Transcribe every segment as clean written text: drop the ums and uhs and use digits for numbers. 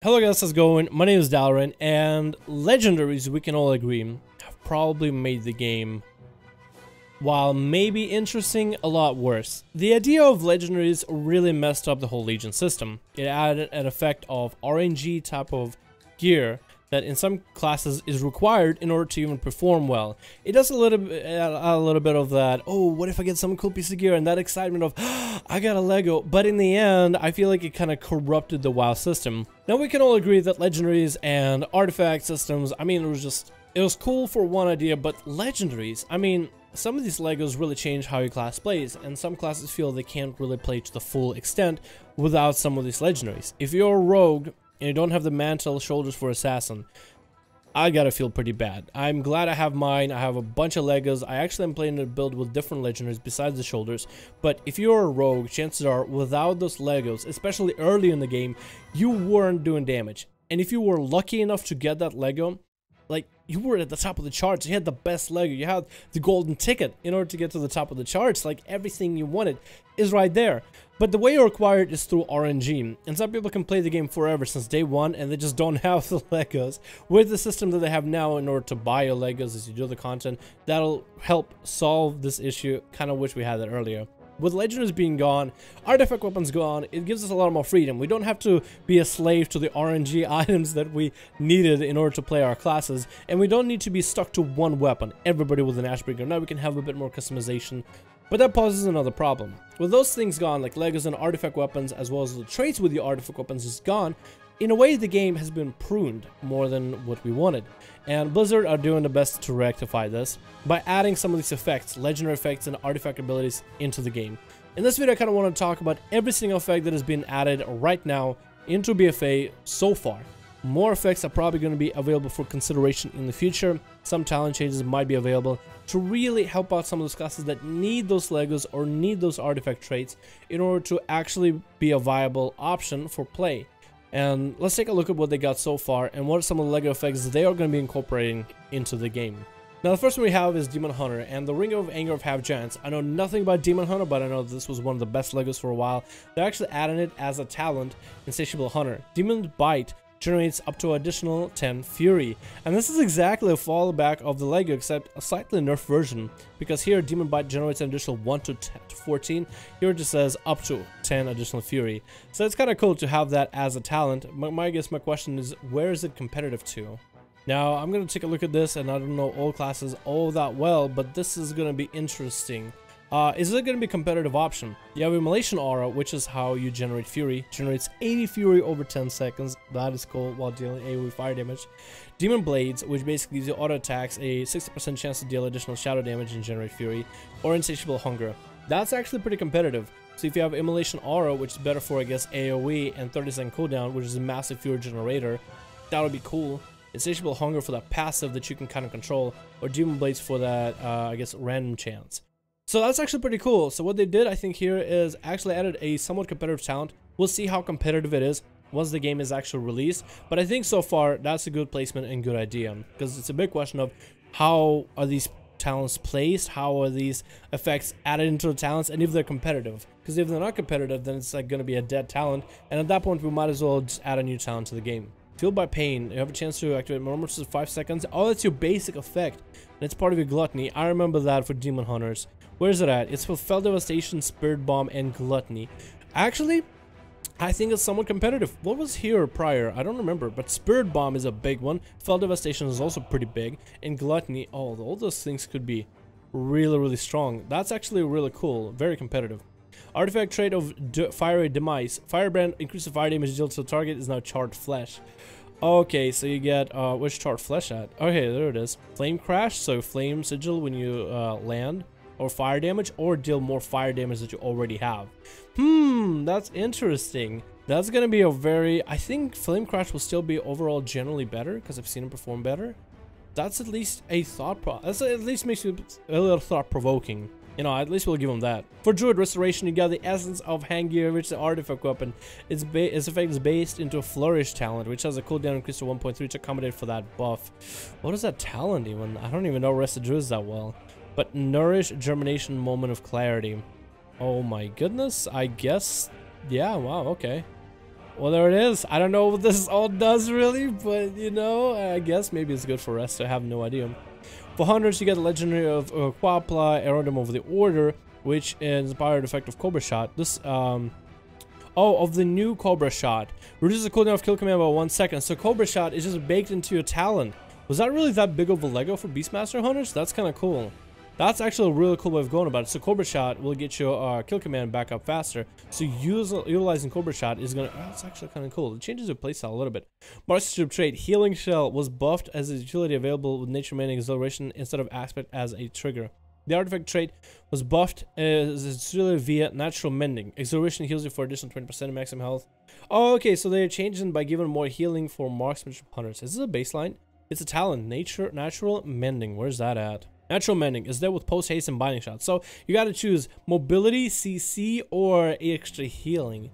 Hello guys, how's it going? My name is Dalaran, and legendaries, we can all agree, have probably made the game, while maybe interesting, a lot worse. The idea of legendaries really messed up the whole Legion system. It added an effect of RNG type of gear that in some classes is required in order to even perform well. It does a little bit of that, oh, what if I get some cool piece of gear, and that excitement of, I got a Lego. But in the end, I feel like it kind of corrupted the WoW system. Now we can all agree that legendaries and artifact systems, I mean, it was cool for one idea, but legendaries, I mean, some of these Legos really change how your class plays, and some classes feel they can't really play to the full extent without some of these legendaries. If you're a rogue and you don't have the mantle shoulders for assassin, I gotta feel pretty bad. I'm glad I have mine. I have a bunch of Legos. I actually am playing a build with different legendaries besides the shoulders, but if you're a rogue, chances are without those Legos, especially early in the game, you weren't doing damage. And if you were lucky enough to get that Lego, like, you were at the top of the charts. You had the best Lego. You had the golden ticket in order to get to the top of the charts. Like, everything you wanted is right there. But the way you acquire it is through RNG. And some people can play the game forever since day one, and they just don't have the Legos. With the system that they have now, in order to buy your Legos as you do the content, that'll help solve this issue. Kind of wish we had that earlier. With legendaries being gone, artifact weapons gone, it gives us a lot more freedom. We don't have to be a slave to the RNG items that we needed in order to play our classes, and we don't need to be stuck to one weapon. Everybody with an Ashbringer. Now we can have a bit more customization, but that poses another problem. With those things gone, like Legos and artifact weapons, as well as the traits with the artifact weapons is gone, in a way the game has been pruned more than what we wanted. And Blizzard are doing the best to rectify this by adding some of these effects, legendary effects and artifact abilities into the game. In this video I kind of want to talk about every single effect that has been added right now into BFA so far. More effects are probably going to be available for consideration in the future. Some talent changes might be available to really help out some of those classes that need those Legos or need those artifact traits in order to actually be a viable option for play. And let's take a look at what they got so far and what are some of the Lego effects they are going to be incorporating into the game. Now the first one we have is Demon Hunter and the Ring of Anger of Half Giants. I know nothing about Demon Hunter, but I know this was one of the best Legos for a while. They're actually adding it as a talent, Insatiable Hunter. Demon Bite generates up to additional 10 Fury, and this is exactly a fallback of the Lego, except a slightly nerfed version, because here Demon Bite generates an additional 1 to 14. Here it just says up to 10 additional Fury, so it's kind of cool to have that as a talent. I guess my question is, where is it competitive to? Now I'm gonna take a look at this, and I don't know all classes all that well, but this is gonna be interesting. Is it going to be a competitive option? You have Immolation Aura, which is how you generate Fury. Generates 80 Fury over 10 seconds. That is cool while dealing AoE fire damage. Demon Blades, which basically gives you auto attacks, a 60% chance to deal additional shadow damage and generate Fury. Or Insatiable Hunger. That's actually pretty competitive. So if you have Immolation Aura, which is better for, I guess, AoE, and 30-second cooldown, which is a massive Fury generator, that would be cool. Insatiable Hunger for that passive that you can kind of control. Or Demon Blades for that, I guess, random chance. So that's actually pretty cool. So what they did, I think, here is actually added a somewhat competitive talent. We'll see how competitive it is once the game is actually released. But I think so far, that's a good placement and good idea. Because it's a big question of how are these talents placed? How are these effects added into the talents? And if they're competitive. Because if they're not competitive, then it's like going to be a dead talent. And at that point, we might as well just add a new talent to the game. Fueled by Pain, you have a chance to activate Murmurs for 5 seconds. Oh, that's your basic effect. And it's part of your Gluttony. I remember that for Demon Hunters. Where is it at? It's for Fell Devastation, Spirit Bomb, and Gluttony. Actually, I think it's somewhat competitive. What was here prior? I don't remember, but Spirit Bomb is a big one. Fell Devastation is also pretty big. And Gluttony, oh, all those things could be really, really strong. That's actually really cool. Very competitive. Artifact trait of Fiery Demise. Firebrand increases fire damage dealt to the target is now Charred Flesh. Okay, so you get, which Charred Flesh at? Okay, there it is. Flame Crash, so Flame Sigil when you land. Or fire damage, or deal more fire damage that you already have. That's interesting. That's gonna be a very, I think Flame Crash will still be overall generally better because I've seen him perform better. That's at least a that's at least makes you a little thought provoking. You know, at least we'll give him that. For Druid Restoration, you got the Essence of Handgear, which is an artifact weapon. Its effect is based into a Flourish talent, which has a cooldown increase to 1.3 to accommodate for that buff. What is that talent even? I don't even know Rest of Druids that well. But Nourish Germination Moment of Clarity. Oh my goodness, I guess. Yeah, wow, okay. Well, there it is. I don't know what this all does really, but you know, I guess maybe it's good for us. I have no idea. For hunters, you get the legendary of Quapla, Aerodome of the Order, which inspired effect of Cobra Shot. This, of the new Cobra Shot. Reduces the cooldown of kill command by 1 second. So Cobra Shot is just baked into your talent. Was that really that big of a Lego for Beastmaster hunters? That's kind of cool. That's actually a really cool way of going about it. So Cobra Shot will get your kill command back up faster. So utilizing Cobra Shot is gonna. That's actually kind of cool. It changes your playstyle a little bit. Marksmanship trait Healing Shell was buffed as a utility available with Nature Mending Exhilaration instead of Aspect as a trigger. The artifact trait was buffed as a utility via Natural Mending. Exhilaration heals you for additional 20% of maximum health. Oh, okay. So they're changing by giving more healing for marksmanship hunters. Is this a baseline? It's a talent. Natural Mending. Where's that at? Natural Mending is there with post haste and binding shots. So you got to choose mobility, CC, or extra healing.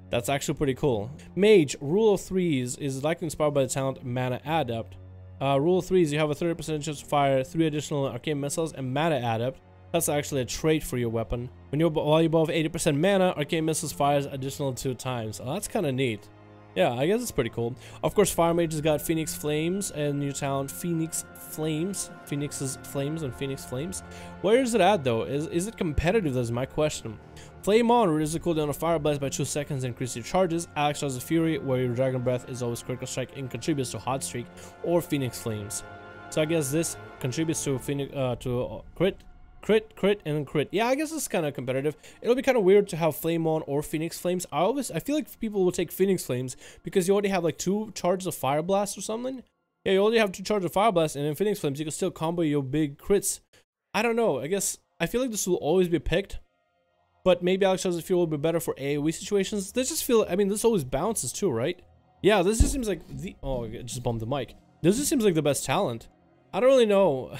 That's actually pretty cool. Mage, rule of threes is likely inspired by the talent Mana Adept. Rule of threes, you have a 30% chance to fire 3 additional arcane missiles and Mana Adept. That's actually a trait for your weapon. While you're above 80% mana, arcane missiles fires additional 2 times. Oh, that's kind of neat. Yeah, I guess it's pretty cool. Of course, Fire Mage has got Phoenix Flames and new talent Phoenix Flames. Phoenix's Flames and Phoenix Flames. Where is it at though? Is it competitive? That's my question. Flame On reduces the cooldown of Fire Blast by 2 seconds and increases your charges. Alex Stars of Fury, where your Dragon Breath is always critical strike and contributes to Hot Streak or Phoenix Flames. So I guess this contributes to Phoenix crit, and crit. Yeah, I guess it's kind of competitive. It'll be kind of weird to have Flame On or Phoenix Flames. I feel like people will take Phoenix Flames because you already have like 2 charges of Fire Blast or something. Yeah, you already have 2 charges of Fire Blast, and in Phoenix Flames you can still combo your big crits. I don't know. I feel like this will always be picked, but maybe Alex Stars of Fury will be better for AoE situations. This just feel. I mean, this always bounces too, right? Yeah, this just seems like the. Oh, I just bumped the mic. This just seems like the best talent. I don't really know.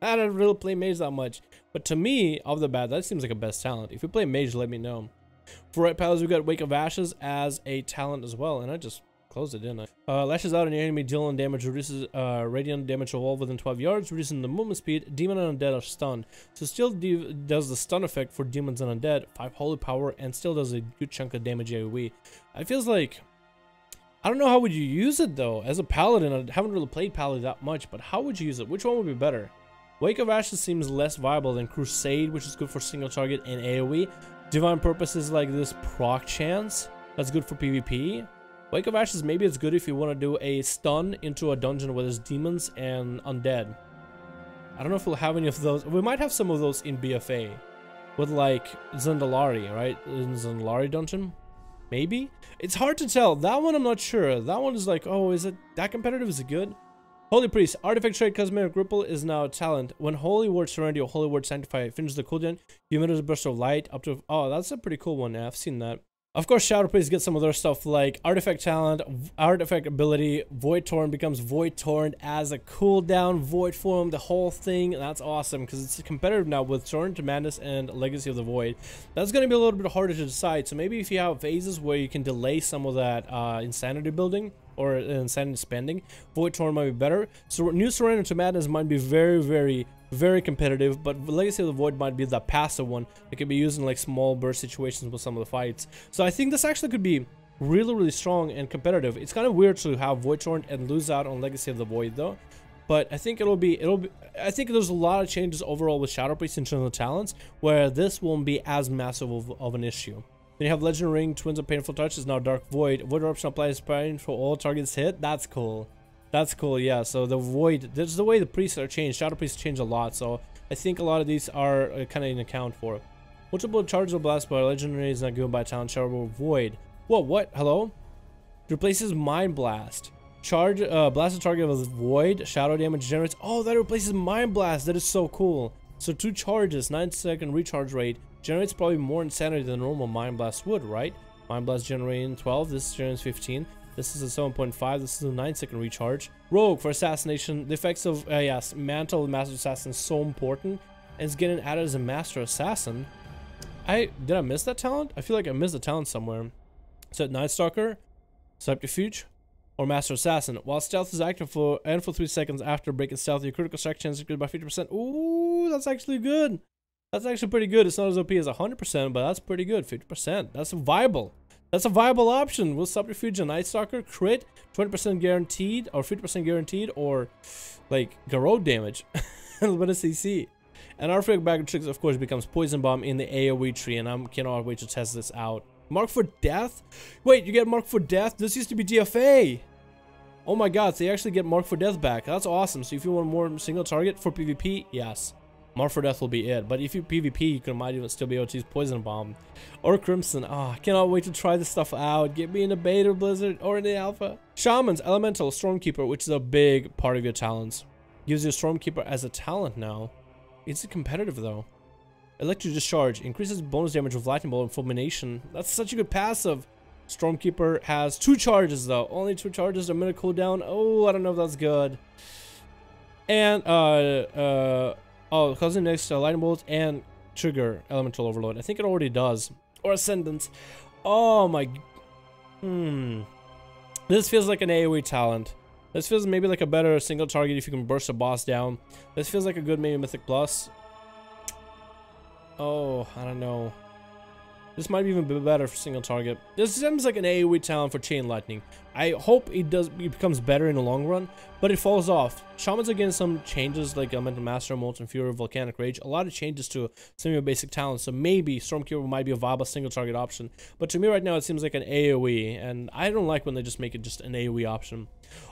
I don't really play Mage that much, but to me, off the bat, that seems like a best talent. If you play Mage, let me know. For Right Pals, we got Wake of Ashes as a talent as well, and I just closed it, didn't I? Lashes out on your enemy, dealing damage, reduces radiant damage to all within 12 yards, reducing the movement speed. Demon and Undead are stunned, so still does the stun effect for Demons and Undead, 5 holy power, and still does a good chunk of damage AoE. It feels like, I don't know how would you use it though. As a Paladin, I haven't really played Paladin that much, but how would you use it? Which one would be better? Wake of Ashes seems less viable than Crusade, which is good for single target and AoE. Divine Purpose is like this proc chance. That's good for PvP. Wake of Ashes, maybe it's good if you want to do a stun into a dungeon where there's demons and undead. I don't know if we'll have any of those. We might have some of those in BFA. With like Zandalari, right? In Zandalari dungeon? Maybe? It's hard to tell. That one I'm not sure. That one is like, oh, is it that competitive? Is it good? Holy Priest, artifact trait Cosmetic Ripple is now a talent. When Holy Word Surrender or Holy Word Sanctify finishes the cooldown, you emit a burst of light up to. Oh, that's a pretty cool one. Yeah, I've seen that. Of course, Shadow Priest gets some other stuff like artifact talent, artifact ability. Void Torrent becomes Void Torrent as a cooldown Void form. The whole thing. That's awesome because it's competitive now with Torrent to Madness and Legacy of the Void. That's going to be a little bit harder to decide. So maybe if you have phases where you can delay some of that insanity building or insanity spending, Void Torrent might be better. So new Surrender to Madness might be very competitive, but Legacy of the Void might be the passive one that can be used in like small burst situations with some of the fights. So I think this actually could be really strong and competitive. It's kind of weird to have Void Torrent and lose out on Legacy of the Void though, but I think it'll be I think there's a lot of changes overall with Shadow Priest in terms of talents where this won't be as massive of an issue. Then you have Legend Ring, Twins of Painful Touch is now Dark Void. Void Eruption applies pain for all targets hit. That's cool. That's cool, yeah. So the Void, this is the way the priests are changed. Shadow Priests change a lot, so I think a lot of these are kind of in account for. Multiple charges of blast by legendary is not given by talent. Shadow Void. Whoa, what? Hello? Replaces Mind Blast. Charge, blast a target with Void. Shadow damage generates. Oh, that replaces Mind Blast. That is so cool. So 2 charges, 9-second recharge rate. Generates probably more insanity than normal Mind Blast would, right? Mind Blast generating 12. This generates 15. This is a 7.5. This is a 9-second recharge. Rogue for Assassination. The effects of, yes, Mantle of Master Assassin is so important. And it's getting added as a Master Assassin. Did I miss that talent? I feel like I missed the talent somewhere. So Night Stalker, Subterfuge, or Master Assassin. While stealth is active for 3 seconds after breaking stealth, your critical strike chance is increased by 50%. Ooh, that's actually good. That's actually pretty good. It's not as OP as 100%, but that's pretty good. 50%. That's viable. That's a viable option. Will Subterfuge and Night Stalker crit 20% guaranteed or 50% guaranteed or like garrote damage? A little bit of CC. And Artifact Bag of Tricks, of course, becomes Poison Bomb in the AoE tree, and I cannot wait to test this out. Mark for Death? Wait, you get Mark for Death? This used to be DFA. Oh my god, so you actually get Mark for Death back. That's awesome. So if you want more single target for PvP, yes. Mark for Death will be it. But if you PvP, you might even still be able to use Poison Bomb. Or Crimson. Oh, I cannot wait to try this stuff out. Get me in the beta, Blizzard, or in the alpha. Shaman's Elemental Stormkeeper, which is a big part of your talents. Gives you Stormkeeper as a talent now. Is it competitive though? Electric Discharge increases bonus damage with Lightning Bolt and Fulmination. That's such a good passive. Stormkeeper has 2 charges though. Only 2 charges, a minute cooldown. Oh, I don't know if that's good. And causing next Lightning Bolt and trigger Elemental Overload. I think it already does. Or Ascendance. Oh my. This feels like an AoE talent. This feels maybe like a better single target if you can burst a boss down. This feels like a good maybe Mythic Plus. Oh, I don't know. This might even be better for single target. This seems like an AoE talent for Chain Lightning. I hope it becomes better in the long run, but it falls off. Shaman's again some changes like Elemental Master, Molten Fury, Volcanic Rage. A lot of changes to some of your basic talents, so maybe Stormkeeper might be a viable single target option. But to me right now it seems like an AoE, and I don't like when they just make it just an AoE option.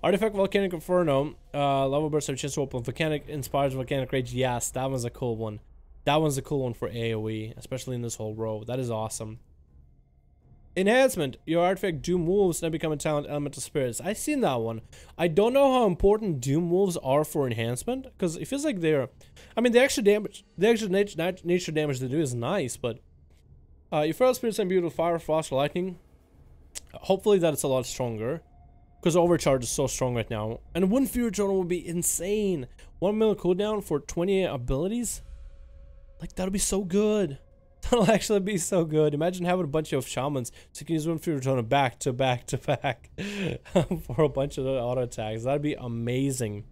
Artifact Volcanic Inferno. Level Burst have a chance to open Volcanic inspires Volcanic Rage. Yes, that one's a cool one. That one's a cool one for AoE, especially in this whole row. That is awesome. Enhancement. Your artifact Doom Wolves now become a talent Elemental Spirits. I've seen that one. I don't know how important Doom Wolves are for enhancement, because it feels like they're... I mean, the extra damage, nature damage they do is nice, but... your Feral Spirits imbue with Fire, Frost, or Lightning. Hopefully that it's a lot stronger, because Overcharge is so strong right now. And one Fury Totem would be insane. 1 minute cooldown for 28 abilities. Like, that'll be so good. That'll actually be so good. Imagine having a bunch of Shamans so you can use one Fury Totem back to back to back for a bunch of auto attacks. That'd be amazing.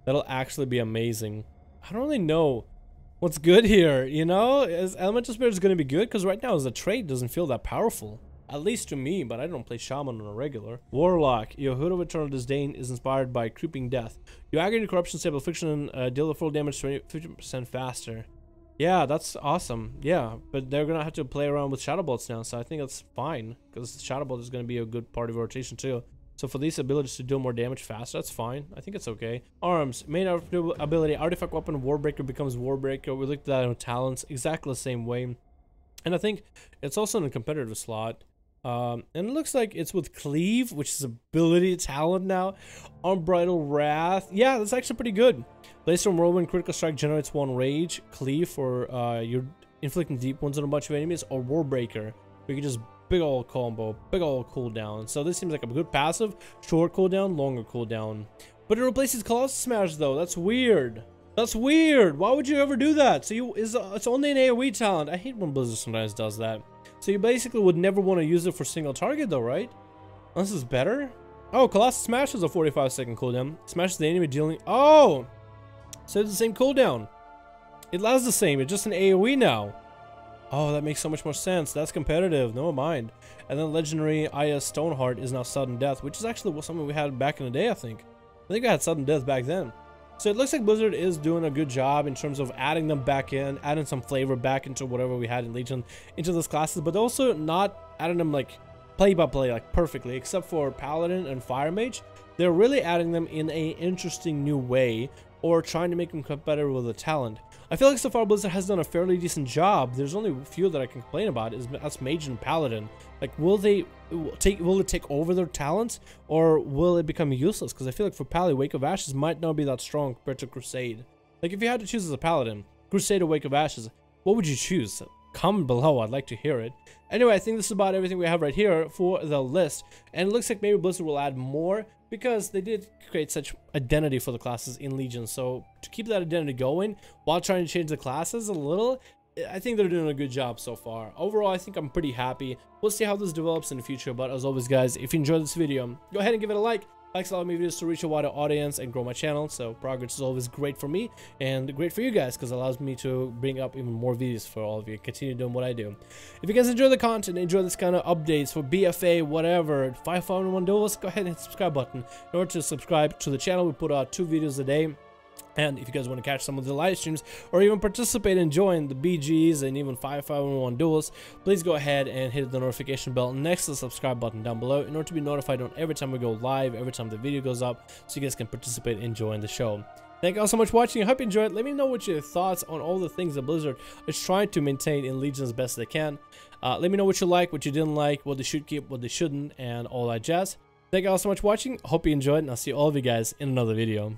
That'll actually be amazing. I don't really know what's good here, you know? Is Elemental Spirit is going to be good? Because right now, as a trait, doesn't feel that powerful. At least to me, but I don't play Shaman on a regular. Warlock. Your Hood of Eternal Disdain is inspired by Creeping Death. Your Agony, Corruption, Stable Affliction, deal the full damage 50% faster. Yeah, that's awesome. Yeah, but they're gonna have to play around with Shadow Bolts now, so I think that's fine, because Shadow Bolt is gonna be a good part of rotation too. So for these abilities to deal more damage faster, that's fine. I think it's okay. Arms. Main ability, Artifact Weapon Warbreaker becomes Warbreaker. We looked at that on talents, exactly the same way. And I think it's also in a competitive slot. And it looks like it's with Cleave, which is ability talent now. Unbridled Wrath. Yeah, that's actually pretty good. Blaze-Storm Whirlwind Critical Strike generates 1 Rage. Cleave for you're inflicting deep wounds on a bunch of enemies. Or Warbreaker, we can just big old combo, big old cooldown. So this seems like a good passive. Short cooldown, longer cooldown. But it replaces Colossus Smash though. That's weird. That's weird. Why would you ever do that? So it's only an AoE talent. I hate when Blizzard sometimes does that. So you basically would never want to use it for single target though, right? Unless it's better? Oh, Colossus Smash is a 45-second cooldown. Smashes the enemy dealing... Oh! So it's the same cooldown. It lasts the same. It's just an AoE now. Oh, that makes so much more sense. That's competitive. Never mind. And then Legendary IS Stoneheart is now Sudden Death, which is actually something we had back in the day, I think. I think I had Sudden Death back then. So it looks like Blizzard is doing a good job in terms of adding them back in, adding some flavor back into whatever we had in Legion, into those classes, but also not adding them like play by play, like perfectly, except for Paladin and Fire Mage. They're really adding them in a interesting new way, or trying to make them competitive with the talent. I feel like so far Blizzard has done a fairly decent job. There's only a few that I can complain about. That's Mage and Paladin. Like, will it take over their talents, or will it become useless? Because I feel like for Pally, Wake of Ashes might not be that strong compared to Crusade. Like, if you had to choose as a Paladin, Crusade or Wake of Ashes, what would you choose? Comment below, I'd like to hear it. Anyway, I think this is about everything we have right here for the list. And it looks like maybe Blizzard will add more, because they did create such identity for the classes in Legion. So to keep that identity going while trying to change the classes a little, I think they're doing a good job so far. Overall, I think I'm pretty happy. We'll see how this develops in the future. But as always, guys, if you enjoyed this video, go ahead and give it a like. Likes allow me videos to reach a wider audience and grow my channel, so progress is always great for me and great for you guys because it allows me to bring up even more videos for all of you, continue doing what I do. If you guys enjoy the content, enjoy this kind of updates for BFA, whatever, 5-1 duels, go ahead and hit the subscribe button in order to subscribe to the channel. We put out 2 videos a day. And if you guys want to catch some of the live streams or even participate and join the BGs and even 5-1 duels, please go ahead and hit the notification bell next to the subscribe button down below in order to be notified on every time we go live, every time the video goes up, so you guys can participate and join the show. Thank you all so much for watching. I hope you enjoyed. Let me know what your thoughts on all the things that Blizzard is trying to maintain in Legion as best they can. Let me know what you like, what you didn't like, what they should keep, what they shouldn't, and all that jazz. Thank you all so much for watching. I hope you enjoyed, and I'll see all of you guys in another video.